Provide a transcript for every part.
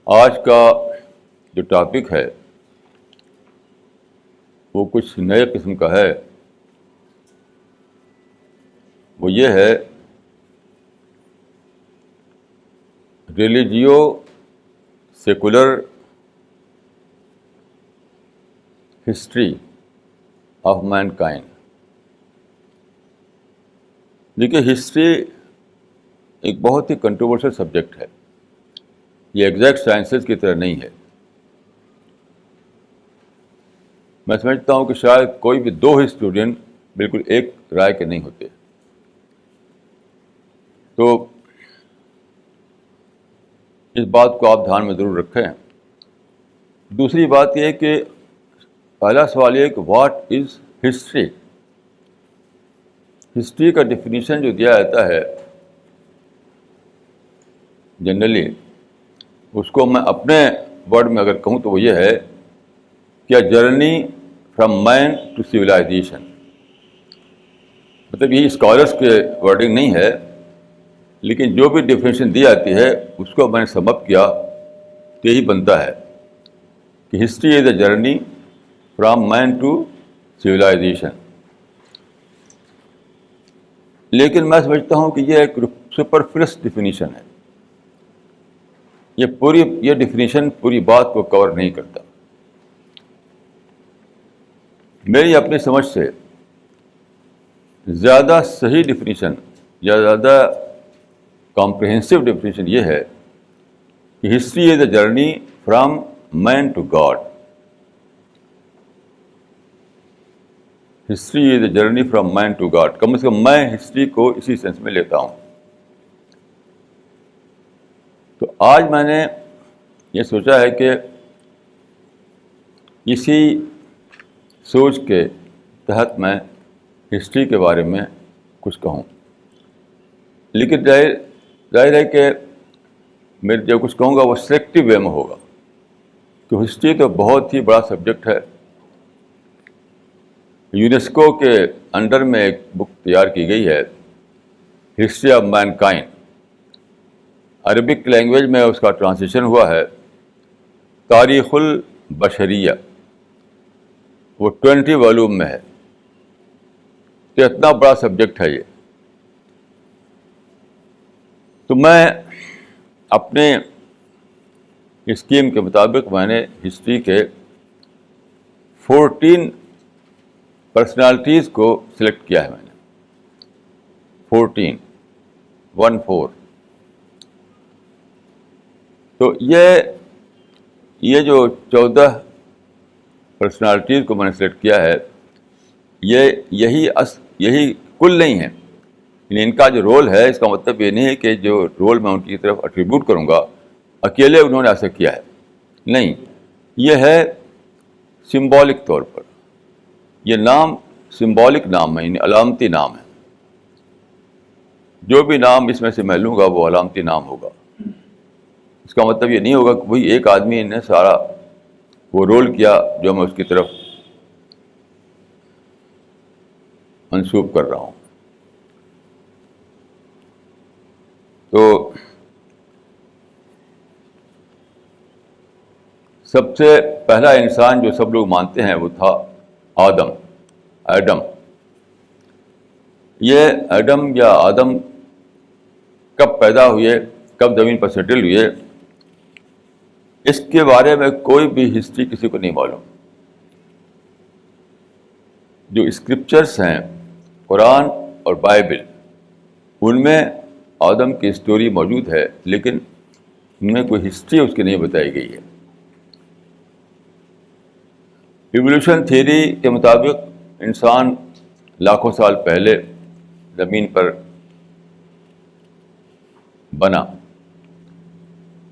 آج کا جو ٹاپک ہے وہ کچھ نئے قسم کا ہے. وہ یہ ہے religio secular history of mankind. دیکھیے ہسٹری ایک بہت ہی کنٹروورشل سبجیکٹ ہے. یہ ایگزیکٹ سائنسز کی طرح نہیں ہے. میں سمجھتا ہوں کہ شاید کوئی بھی دو اسٹوڈنٹ بالکل ایک رائے کے نہیں ہوتے. تو اس بات کو آپ دھیان میں ضرور رکھیں. دوسری بات یہ کہ پہلا سوال یہ کہ واٹ از ہسٹری. ہسٹری کا ڈیفینیشن جو دیا جاتا ہے جنرلی، اس کو میں اپنے ورڈ میں اگر کہوں تو وہ یہ ہے کہ journey from man to civilisation. مطلب یہ اسکالرس کے ورڈنگ نہیں ہے، لیکن جو بھی ڈیفینیشن دی جاتی ہے اس کو میں نے سم اپ کیا تو یہی بنتا ہے کہ history is a journey from man to civilisation. لیکن میں سمجھتا ہوں کہ یہ ایک سپرفلس ڈیفینیشن ہے. یہ ڈیفینیشن پوری بات کو کور نہیں کرتا. میری اپنی سمجھ سے زیادہ صحیح ڈیفینیشن یا زیادہ کمپریہنسو ڈیفینیشن یہ ہے کہ history is a journey from man to God. History is a journey from man to God. کم از کم میں ہسٹری کو اسی سینس میں لیتا ہوں. تو آج میں نے یہ سوچا ہے کہ اسی سوچ کے تحت میں ہسٹری کے بارے میں کچھ کہوں. لیکن ظاہر ہے کہ میں جو کچھ کہوں گا وہ سلیکٹیو وے میں ہوگا، کہ ہسٹری تو بہت ہی بڑا سبجیکٹ ہے. یونیسکو کے انڈر میں ایک بک تیار کی گئی ہے، history of mankind. Arabic language میں اس کا ٹرانسلیشن ہوا ہے تاریخ البشریہ. وہ 20 والیوم میں ہے. تو اتنا بڑا سبجیکٹ ہے یہ. تو میں اپنے اسکیم کے مطابق میں نے ہسٹری کے 14 پرسنالٹیز کو سلیکٹ کیا ہے. میں نے 14. تو یہ جو 14 پرسنالٹیز کو میں نے سلیکٹ کیا ہے، یہی کل نہیں ہے. یعنی ان کا جو رول ہے، اس کا مطلب یہ نہیں ہے کہ جو رول میں ان کی طرف اٹریبیوٹ کروں گا اکیلے انہوں نے ایسا کیا ہے. نہیں، یہ ہے سمبولک طور پر. یہ نام سمبولک نام ہے، یعنی علامتی نام ہے. جو بھی نام اس میں سے میں لوں گا وہ علامتی نام ہوگا. اس کا مطلب یہ نہیں ہوگا کہ وہی ایک آدمی نے سارا وہ رول کیا جو میں اس کی طرف منسوب کر رہا ہوں. تو سب سے پہلا انسان جو سب لوگ مانتے ہیں وہ تھا ایڈم. یہ ایڈم یا آدم کب پیدا ہوئے، کب زمین پر سیٹل ہوئے، اس کے بارے میں کوئی بھی ہسٹری کسی کو نہیں معلوم. جو اسکرپچرس ہیں قرآن اور بائبل، ان میں آدم کی اسٹوری موجود ہے، لیکن ان میں کوئی ہسٹری اس کی نہیں بتائی گئی ہے. ایوولوشن تھیوری کے مطابق انسان لاکھوں سال پہلے زمین پر بنا،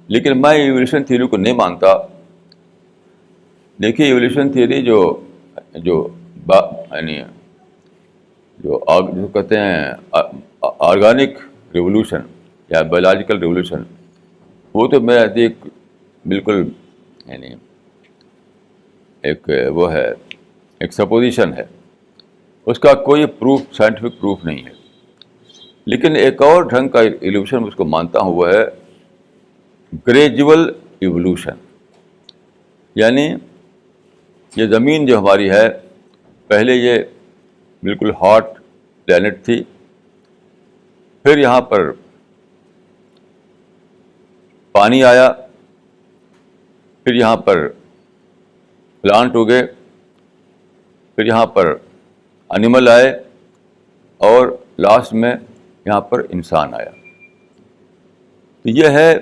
لیکن میں ایوولوشن تھیوری کو نہیں مانتا. دیکھیے ایوولوشن تھیوری جو کہتے ہیں آرگینک ریولوشن یا بایولوجیکل ریولوشن، وہ تو میرا نزدیک بالکل یعنی وہ ہے ایک سپوزیشن ہے. اس کا کوئی سائنٹیفک پروف نہیں ہے. لیکن ایک اور ڈھنگ کا ایوولوشن اس کو مانتا ہوں، وہ ہے گریجول ایوولوشن. یعنی یہ زمین جو ہماری ہے پہلے یہ بالکل ہاٹ پلینٹ تھی, پھر یہاں پر پانی آیا, پھر یہاں پر پلانٹ اگے, پھر یہاں پر اینیمل آئے, اور لاسٹ میں یہاں پر انسان آیا. تو یہ ہے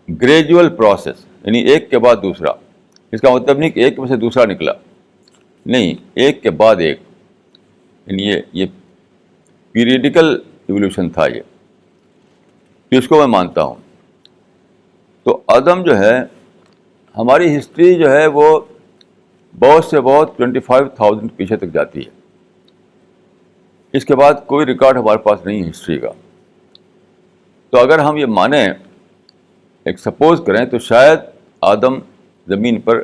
گریجول پروسیس, یعنی ایک کے بعد دوسرا. اس کا مطلب نہیں کہ ایک میں سے دوسرا نکلا, نہیں, ایک کے بعد ایک, یعنی یہ پیریڈیکل ایوولوشن تھا یہ, جس کو میں مانتا ہوں. تو آدم جو ہے, ہماری ہسٹری جو ہے وہ بہت سے بہت 25,000 پیچھے تک جاتی ہے. اس کے بعد کوئی ریکارڈ ہمارے پاس نہیں ہے ہسٹری کا. تو اگر ہم یہ مانیں, ایک سپوز کریں, تو شاید آدم زمین پر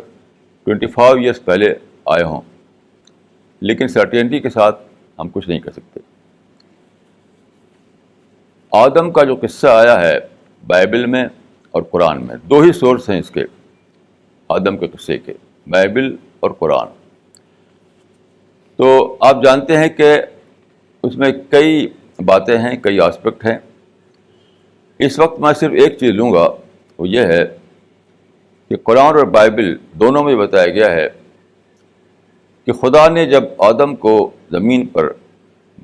25 ایئرس پہلے آئے ہوں, لیکن سرٹینٹی کے ساتھ ہم کچھ نہیں کر سکتے. آدم کا جو قصہ آیا ہے بائبل میں اور قرآن میں, دو ہی سورس ہیں اس کے, آدم کے قصے کے, بائبل اور قرآن. تو آپ جانتے ہیں کہ اس میں کئی باتیں ہیں, کئی آسپیکٹ ہیں. اس وقت میں صرف ایک چیز لوں گا, وہ یہ ہے کہ قرآن اور بائبل دونوں میں بتایا گیا ہے کہ خدا نے جب آدم کو زمین پر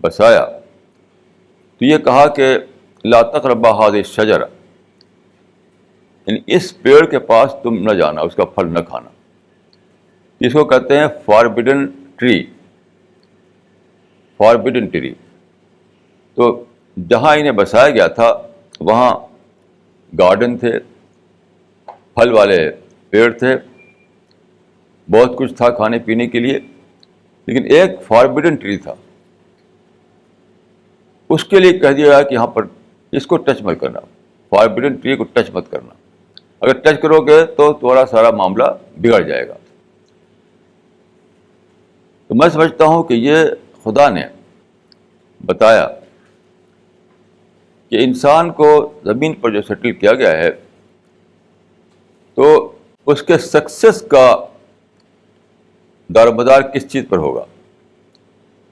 بسایا تو یہ کہا کہ لا تقربا هذه الشجرہ, یعنی اس پیڑ کے پاس تم نہ جانا, اس کا پھل نہ کھانا. اس کو کہتے ہیں فاربیڈن ٹری, فاربیڈن ٹری. تو جہاں انہیں بسایا گیا تھا وہاں گارڈن تھے, پھل والے پیڑ تھے, بہت کچھ تھا کھانے پینے کے لیے, لیکن ایک فاربیڈن ٹری تھا. اس کے لیے کہہ دیا کہ یہاں پر اس کو ٹچ مت کرنا, فاربیڈن ٹری کو ٹچ مت کرنا. اگر ٹچ کرو گے تو تمہارا سارا معاملہ بگڑ جائے گا. تو میں سمجھتا ہوں کہ یہ خدا نے بتایا کہ انسان کو زمین پر جو سیٹل کیا گیا ہے, تو اس کے سکسیس کا دار مدار کس چیز پر ہوگا,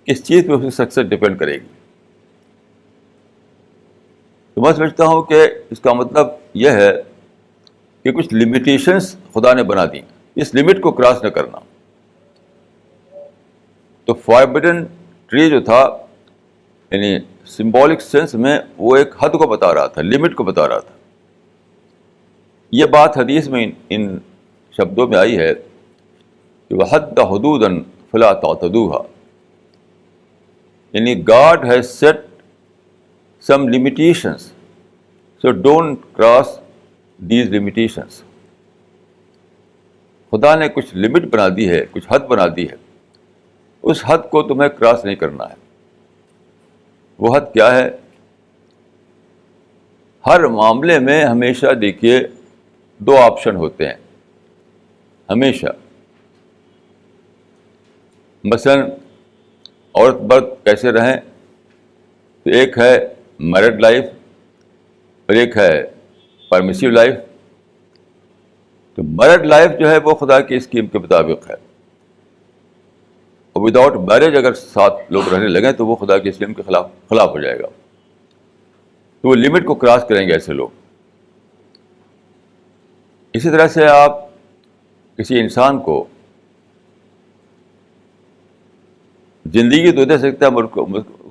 کس چیز پہ اس کی سکسیس ڈپینڈ کرے گی. تو میں سمجھتا ہوں کہ اس کا مطلب یہ ہے کہ کچھ لمیٹیشنس خدا نے بنا دی, اس لمٹ کو کراس نہ کرنا. تو فاربیڈن ٹری جو تھا, یعنی سمبولک سینس میں وہ ایک حد کو بتا رہا تھا, لمٹ کو بتا رہا تھا. یہ بات حدیث میں ان شبدوں میں آئی ہے کہ وَحَدَّ حُدُودًا فَلَا تَعْتَدُوهَا, یعنی God has set some limitations, so don't cross these limitations. خدا نے کچھ لمٹ بنا دی ہے, کچھ حد بنا دی ہے, اس حد کو تمہیں کراس نہیں کرنا ہے. وہ حد کیا ہے؟ ہر معاملے میں ہمیشہ دیکھیے دو آپشن ہوتے ہیں, ہمیشہ. مثلاً عورت مرد کیسے رہیں, تو ایک ہے میرڈ لائف اور ایک ہے پرمیسیو لائف. تو میرڈ لائف جو ہے وہ خدا کی اسکیم کے مطابق ہے, اور وداؤٹ میرج اگر ساتھ لوگ رہنے لگیں تو وہ خدا کی اسکیم کے خلاف ہو جائے گا. تو وہ لمٹ کو کراس کریں گے ایسے لوگ. اسی طرح سے آپ کسی انسان کو زندگی تو دے سکتے ہیں مگر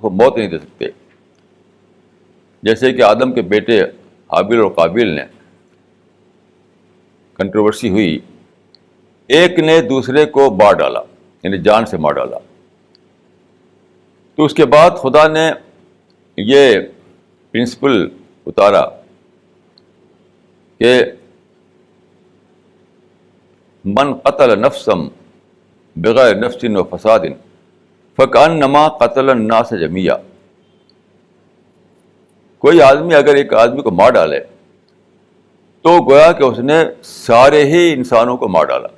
موت نہیں دے سکتے. جیسے کہ آدم کے بیٹے حابیل اور قابیل نے, کنٹروورسی ہوئی, ایک نے دوسرے کو مار ڈالا, یعنی جان سے مار ڈالا. تو اس کے بعد خدا نے یہ پرنسپل اتارا کہ من قتل نفسا بغیر نفس و فساد فکأنما قتل الناس جميعا. کوئی آدمی اگر ایک آدمی کو مار ڈالے تو گویا کہ اس نے سارے ہی انسانوں کو مار ڈالا.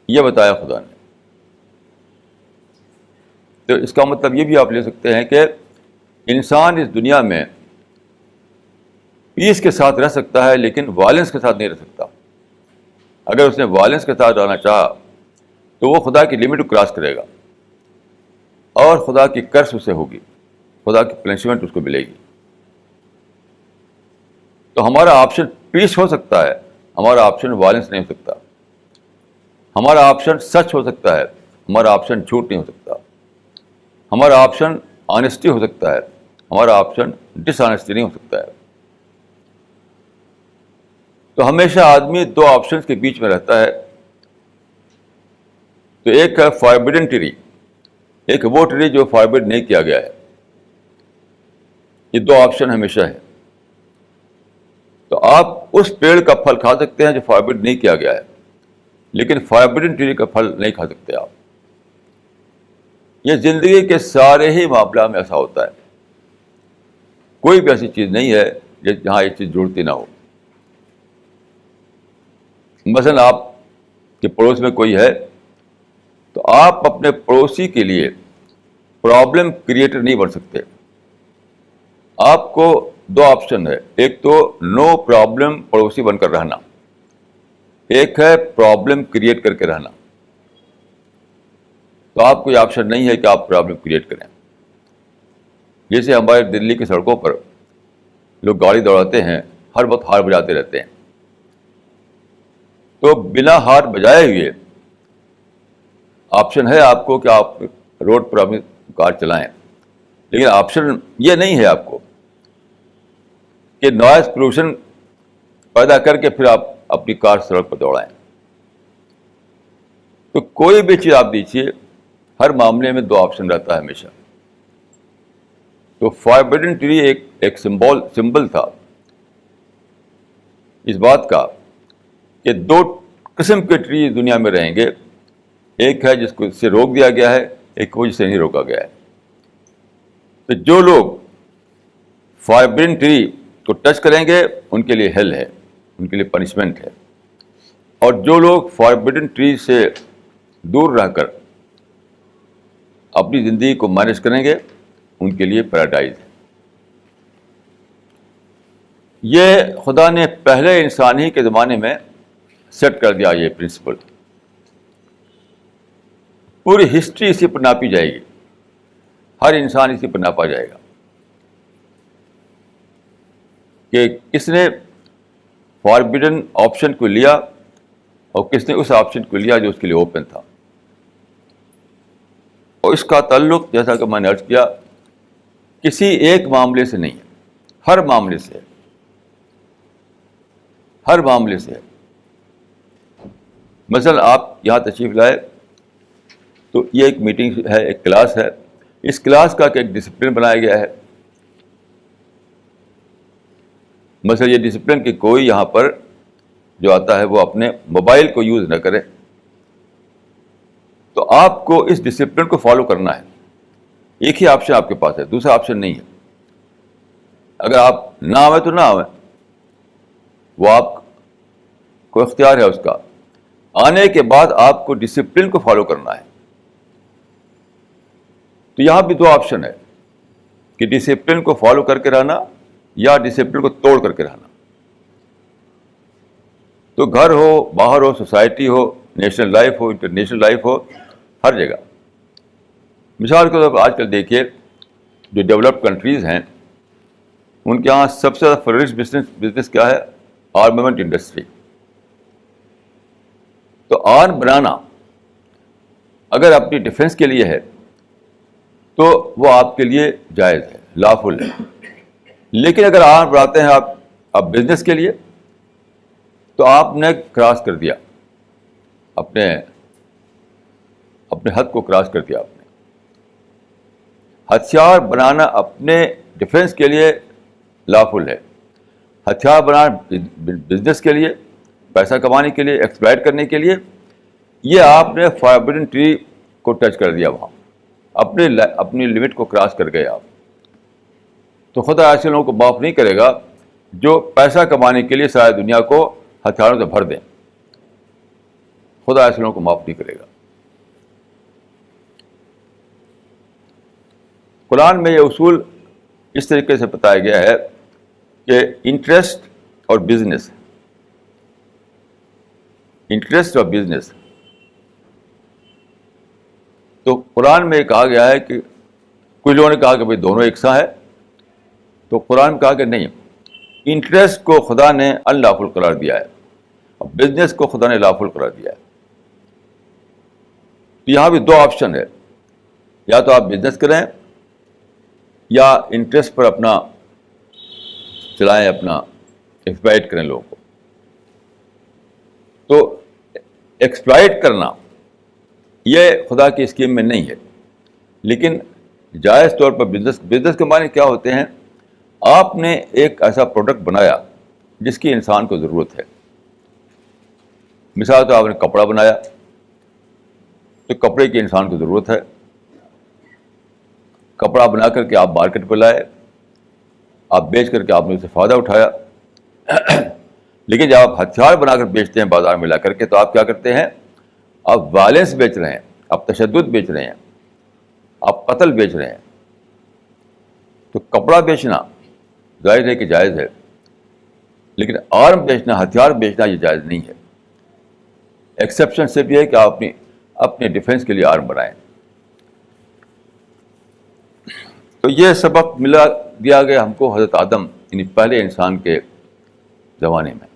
یہ بتایا خدا نے. تو اس کا مطلب یہ بھی آپ لے سکتے ہیں کہ انسان اس دنیا میں پیس کے ساتھ رہ سکتا ہے لیکن وائلنس کے ساتھ نہیں رہ سکتا. اگر اس نے وائلنس کے ساتھ رہنا چاہا تو وہ خدا کی لمٹ کو کراس کرے گا اور خدا کی کرس اسے ہوگی, خدا کی پنشمنٹ اس کو ملے گی. تو ہمارا آپشن پیس ہو سکتا ہے, ہمارا آپشن وائلنس نہیں ہو سکتا. ہمارا آپشن سچ ہو سکتا ہے, ہمارا آپشن جھوٹ نہیں ہو سکتا. ہمارا آپشن آنیسٹی ہو سکتا ہے, ہمارا آپشن ڈس آنیسٹی نہیں ہو سکتا ہے. تو ہمیشہ آدمی دو آپشنس کے بیچ میں رہتا ہے. تو ایک ہے فاربڈن ٹری, ایک وہ ٹری جو فاربڈ نہیں کیا گیا ہے. یہ دو آپشن ہمیشہ ہے. تو آپ اس پیڑ کا پھل کھا سکتے ہیں جو فاربڈ نہیں کیا گیا ہے, لیکن فاربڈن ٹری کا پھل نہیں کھا سکتے آپ. یہ زندگی کے سارے ہی معاملہ میں ایسا ہوتا ہے. کوئی بھی ایسی چیز نہیں ہے جہاں یہ چیز جڑتی نہ ہو. مثلا آپ کے پڑوس میں کوئی ہے تو آپ اپنے پڑوسی کے لیے پرابلم کریٹر نہیں بن سکتے. آپ کو دو آپشن ہے, ایک تو نو پرابلم پڑوسی بن کر رہنا, ایک ہے پرابلم کریٹ کر کے رہنا. تو آپ کو یہ آپشن نہیں ہے کہ آپ پرابلم کریٹ کریں. جیسے ہمارے دلی کی سڑکوں پر لوگ گاڑی دوڑاتے ہیں, ہر وقت ہارن بجاتے رہتے ہیں. تو بنا ہارن بجائے ہوئے آپشن ہے آپ کو کہ آپ روڈ پر اپنی کار چلائیں, لیکن آپشن یہ نہیں ہے آپ کو کہ نوائز پولوشن پیدا کر کے پھر آپ اپنی کار سڑک پر دوڑائیں. تو کوئی بھی چیز آپ دیجیے, ہر معاملے میں دو آپشن رہتا ہے ہمیشہ. تو فاربڈن ٹری ایک سمبل تھا اس بات کا کہ دو قسم کے ٹری دنیا میں رہیں گے. ایک ہے جس کو اس سے روک دیا گیا ہے, ایک وہ جسے نہیں روکا گیا ہے. تو جو لوگ فاربڈن ٹری کو ٹچ کریں گے ان کے لیے ہیل ہے, ان کے لیے پنشمنٹ ہے. اور جو لوگ فاربڈن ٹری سے دور رہ کر اپنی زندگی کو مینیج کریں گے ان کے لیے پیراڈائز ہے. یہ خدا نے پہلے انسانی کے زمانے میں سیٹ کر دیا. یہ پرنسپل پوری ہسٹری اسی پر ناپی جائے گی, ہر انسان اسی پر ناپا جائے گا کہ کس نے فاربڈن آپشن کو لیا اور کس نے اس آپشن کو لیا جو اس کے لیے اوپن تھا. اور اس کا تعلق جیسا کہ میں نے عرض کیا کسی ایک معاملے سے نہیں ہے, ہر معاملے سے ہے, ہر معاملے سے ہے. مثلا آپ یہاں تشریف لائے تو یہ ایک میٹنگ ہے, ایک کلاس ہے. اس کلاس کا ایک ڈسپلن بنایا گیا ہے. مثلا یہ ڈسپلن کہ کوئی یہاں پر جو آتا ہے وہ اپنے موبائل کو یوز نہ کرے. تو آپ کو اس ڈسپلن کو فالو کرنا ہے. ایک ہی آپشن آپ کے پاس ہے, دوسرا آپشن نہیں ہے. اگر آپ نہ آویں تو نہ آویں, وہ آپ کو اختیار ہے اس کا. آنے کے بعد آپ کو ڈسپلن کو فالو کرنا ہے. تو یہاں بھی دو آپشن ہے کہ ڈسپلن کو فالو کر کے رہنا یا ڈسپلن کو توڑ کر کے رہنا. تو گھر ہو, باہر ہو, سوسائٹی ہو, نیشنل لائف ہو, انٹرنیشنل لائف ہو, ہر جگہ. مثال کے طور پر آج کل دیکھیے جو ڈیولپڈ کنٹریز ہیں ان کے یہاں سب سے زیادہ فلورش بزنس کیا ہے؟ Armament industry. تو آرم بنانا اگر اپنی ڈیفنس کے لیے ہے تو وہ آپ کے لیے جائز ہے, لافل ہے. لیکن اگر آرم بناتے ہیں آپ بزنس کے لیے تو آپ نے کراس کر دیا, اپنے حد کو کراس کر دیا. آپ نے ہتھیار بنانا اپنے ڈیفنس کے لیے لافل ہے, ہتھیار بنانا بزنس کے لیے, پیسہ کمانے کے لیے, ایکسپلائٹ کرنے کے لیے, یہ آپ نے فاربڈن ٹری کو ٹچ کر دیا. وہاں اپنی لمٹ کو کراس کر گئے آپ. تو خدا ایسے لوگوں کو معاف نہیں کرے گا جو پیسہ کمانے کے لیے ساری دنیا کو ہتھیاروں سے بھر دیں. خدا ایسے لوگوں کو معاف نہیں کرے گا. قرآن میں یہ اصول اس طریقے سے بتایا گیا ہے کہ انٹرسٹ اور بزنس، انٹرسٹ اور بزنس، تو قرآن میں یہ کہا گیا ہے کہ کچھ لوگوں نے کہا کہ بھائی دونوں یکساں ہے، تو قرآن میں کہا کہ نہیں، انٹرسٹ کو خدا نے انلافل قرار دیا ہے اور بزنس کو خدا نے لافل قرار دیا ہے. تو یہاں بھی دو آپشن ہے، یا تو آپ بزنس کریں یا انٹرسٹ پر اپنا چلائیں، اپنا ایکسپلائٹ کریں لوگوں کو. تو ایکسپلائٹ کرنا یہ خدا کی اسکیم میں نہیں ہے، لیکن جائز طور پر بزنس کے معنی کیا ہوتے ہیں؟ آپ نے ایک ایسا پروڈکٹ بنایا جس کی انسان کو ضرورت ہے. مثال تو آپ نے کپڑا بنایا، تو کپڑے کی انسان کو ضرورت ہے، کپڑا بنا کر کے آپ مارکیٹ پہ لائے، آپ بیچ کر کے آپ نے اسے فائدہ اٹھایا. لیکن جب آپ ہتھیار بنا کر بیچتے ہیں بازار میں لا کر کے، تو آپ کیا کرتے ہیں؟ آپ وائلنس بیچ رہے ہیں، آپ تشدد بیچ رہے ہیں، آپ قتل بیچ رہے ہیں. تو کپڑا بیچنا ظاہر ہے کہ جائز ہے، لیکن آرم بیچنا، ہتھیار بیچنا یہ جائز نہیں ہے. ایکسیپشن صرف یہ ہے کہ آپ اپنے ڈیفینس کے لیے آرم بنائیں. تو یہ سبق دیا گیا ہم کو حضرت آدم یعنی پہلے انسان کے زمانے میں.